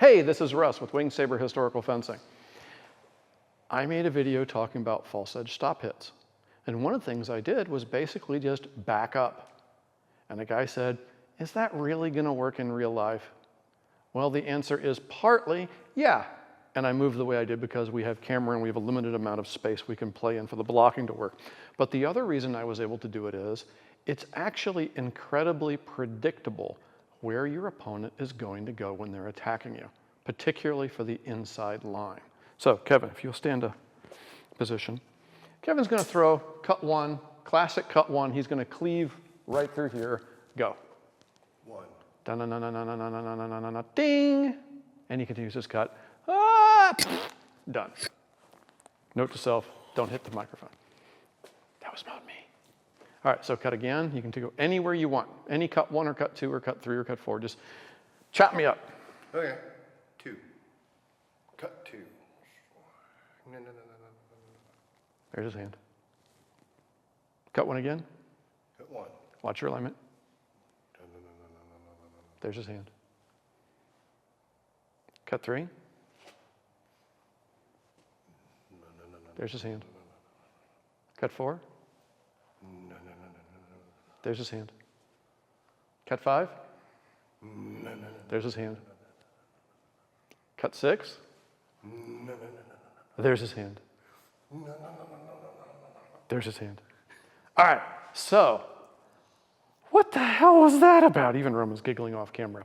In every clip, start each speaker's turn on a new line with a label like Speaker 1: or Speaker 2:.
Speaker 1: Hey, this is Russ with Winged Saber Historical Fencing. I made a video talking about false edge stop hits. And one of the things I did was basically just back up. And the guy said, is that really going to work in real life? Well, the answer is partly, yeah. And I moved the way I did because we have camera and we have a limited amount of space we can play in for the blocking to work. But the other reason I was able to do it is, it's actually incredibly predictable where your opponent is going to go when they're attacking you, particularly for the inside line. So, Kevin, if you'll stand to position. Kevin's going to throw cut one, classic cut one. He's going to cleave right through here. Go.
Speaker 2: One.
Speaker 1: Da-na-na-na-na-na-na-na-na-na-na, ding! And he continues his cut. Ah! Done. Note to self, don't hit the microphone. That was not me. All right, so cut again. You can go anywhere you want. Any cut one or cut two or cut three or cut four. Just chop me up.
Speaker 2: Okay. Two. Cut two. No.
Speaker 1: There's his hand. Cut one again.
Speaker 2: Cut one.
Speaker 1: Watch your alignment.
Speaker 2: No.
Speaker 1: There's his hand. Cut three.
Speaker 2: No.
Speaker 1: There's his hand. Cut four.
Speaker 2: No.
Speaker 1: There's his hand. Cut five.
Speaker 2: No.
Speaker 1: There's his hand. Cut six.
Speaker 2: No.
Speaker 1: There's his hand. There's his hand. All right, so what the hell was that about? Even Roman's giggling off camera.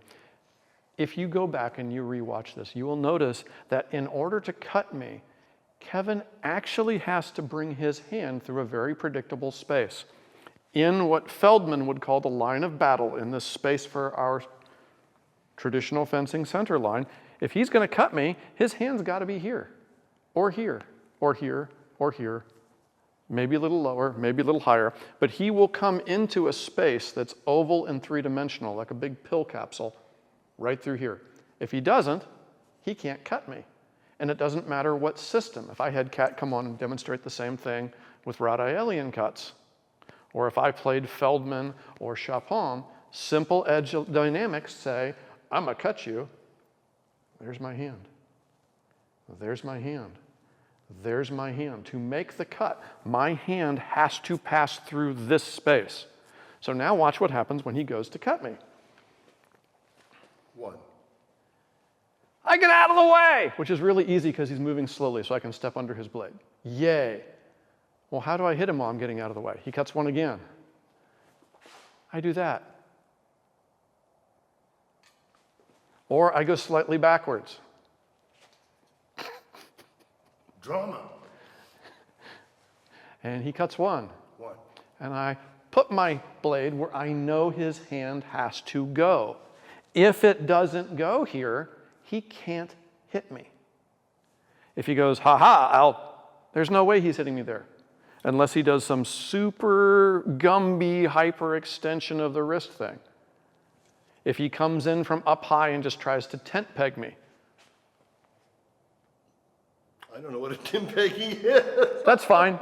Speaker 1: If you go back and you rewatch this, you will notice that in order to cut me, Kevin actually has to bring his hand through a very predictable space in what Feldman would call the line of battle, in this space for our traditional fencing center line. If he's going to cut me, his hand's got to be here, or here, or here, or here, maybe a little lower, maybe a little higher, but he will come into a space that's oval and three-dimensional, like a big pill capsule, right through here. If he doesn't, he can't cut me. And it doesn't matter what system. If I had Kat come on and demonstrate the same thing with Radaelian cuts, or if I played Feldman or Chapon, simple edge dynamics say, I'm going to cut you. There's my hand. There's my hand. There's my hand. To make the cut, my hand has to pass through this space. So now watch what happens when he goes to cut me.
Speaker 2: One.
Speaker 1: I get out of the way, which is really easy because he's moving slowly, so I can step under his blade. Yay. Well, how do I hit him while I'm getting out of the way? He cuts one again. I do that. Or I go slightly backwards.
Speaker 2: Drama.
Speaker 1: And he cuts one.
Speaker 2: One.
Speaker 1: And I put my blade where I know his hand has to go. If it doesn't go here, he can't hit me. If he goes, there's no way he's hitting me there. Unless he does some super Gumby hyperextension of the wrist thing. If he comes in from up high and just tries to tent peg me.
Speaker 2: I don't know what a tent pegging is.
Speaker 1: That's fine.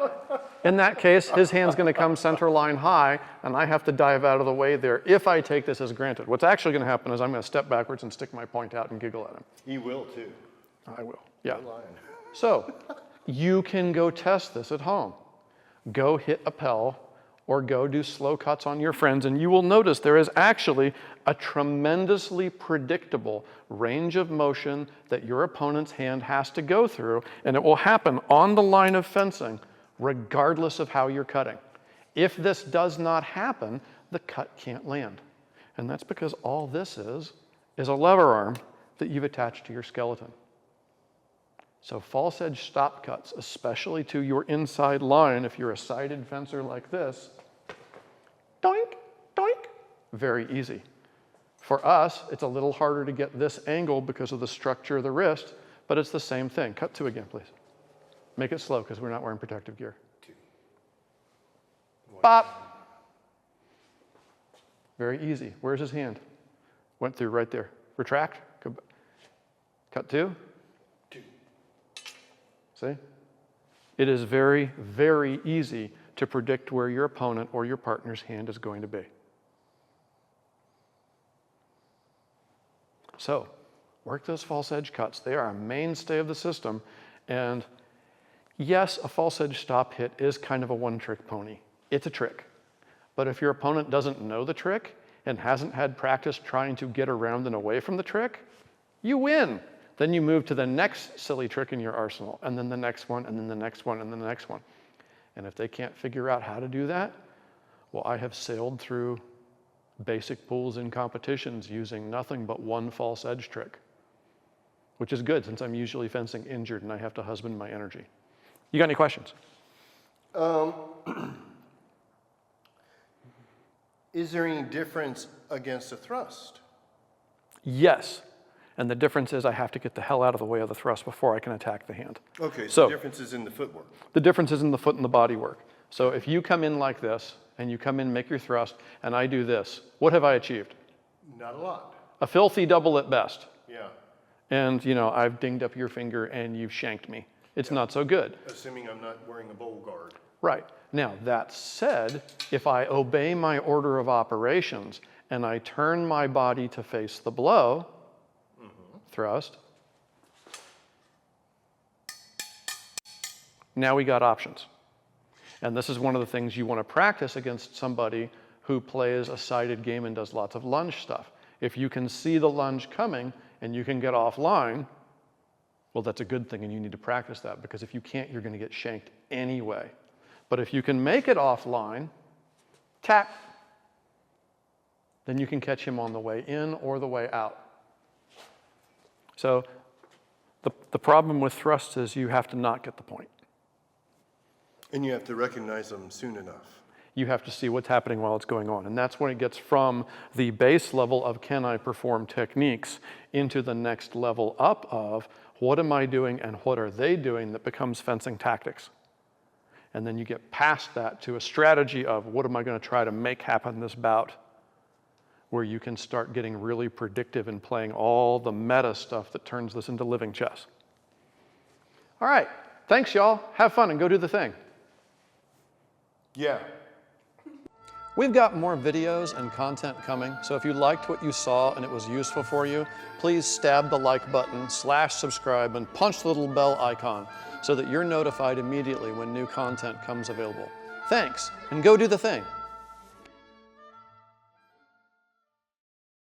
Speaker 1: In that case, his hand's going to come center line high, and I have to dive out of the way there if I take this as granted. What's actually going to happen is I'm going to step backwards and stick my point out and giggle at him.
Speaker 2: He will too.
Speaker 1: I will, yeah.
Speaker 2: No lying.
Speaker 1: So you can go test this at home. Go hit a Pell or go do slow cuts on your friends, and you will notice there is actually a tremendously predictable range of motion that your opponent's hand has to go through, and it will happen on the line of fencing regardless of how you're cutting. If this does not happen, the cut can't land. And that's because all this is a lever arm that you've attached to your skeleton. So false edge stop cuts, especially to your inside line, if you're a sighted fencer like this, doink, doink, very easy. For us, it's a little harder to get this angle because of the structure of the wrist, but it's the same thing. Cut two again, please. Make it slow because we're not wearing protective gear.
Speaker 2: Two.
Speaker 1: Bop. Very easy. Where's his hand? Went through right there. Retract. Go back. Cut two.
Speaker 2: Two.
Speaker 1: See? It is very, very easy to predict where your opponent or your partner's hand is going to be. So, Work those false edge cuts. They are a mainstay of the system. And yes, a false edge stop hit is kind of a one-trick pony. It's a trick. But if your opponent doesn't know the trick and hasn't had practice trying to get around and away from the trick, you win. Then you move to the next silly trick in your arsenal, and then the next one, and then the next one, and then the next one. And if they can't figure out how to do that, well, I have sailed through basic pools in competitions using nothing but one false edge trick, which is good since I'm usually fencing injured and I have to husband my energy. You got any questions?
Speaker 2: Is there any difference against a thrust?
Speaker 1: Yes. And the difference is I have to get the hell out of the way of the thrust before I can attack the hand.
Speaker 2: Okay,
Speaker 1: So-
Speaker 2: the difference is in the footwork.
Speaker 1: The difference is in the foot and the body work. So if you come in like this, and you come in, make your thrust, and I do this, what have I achieved?
Speaker 2: Not a lot.
Speaker 1: A filthy double at best.
Speaker 2: Yeah,
Speaker 1: And, you know, I've dinged up your finger and you've shanked me. It's not so good.
Speaker 2: assuming I'm not wearing a bowl guard.
Speaker 1: Right. Now, that said, if I obey my order of operations and I turn my body to face the blow, thrust, now we got options. And this is one of the things you want to practice against somebody who plays a sided game and does lots of lunge stuff. If you can see the lunge coming and you can get offline, well, that's a good thing and you need to practice that, because if you can't, you're going to get shanked anyway. But if you can make it offline, tap, then you can catch him on the way in or the way out. So the problem with thrusts is you have to not get the point.
Speaker 2: And you have to recognize them soon enough.
Speaker 1: You have to see what's happening while it's going on. And that's when it gets from the base level of can I perform techniques into the next level up of what am I doing and what are they doing, that becomes fencing tactics. And then you get past that to a strategy of what am I going to try to make happen this bout, where you can start getting really predictive and playing all the meta stuff that turns this into living chess. All right, thanks y'all. Have fun and go do the thing.
Speaker 2: Yeah.
Speaker 1: We've got more videos and content coming, so if you liked what you saw and it was useful for you, please stab the like button, /subscribe, and punch the little bell icon so that you're notified immediately when new content comes available. Thanks, and go do the thing.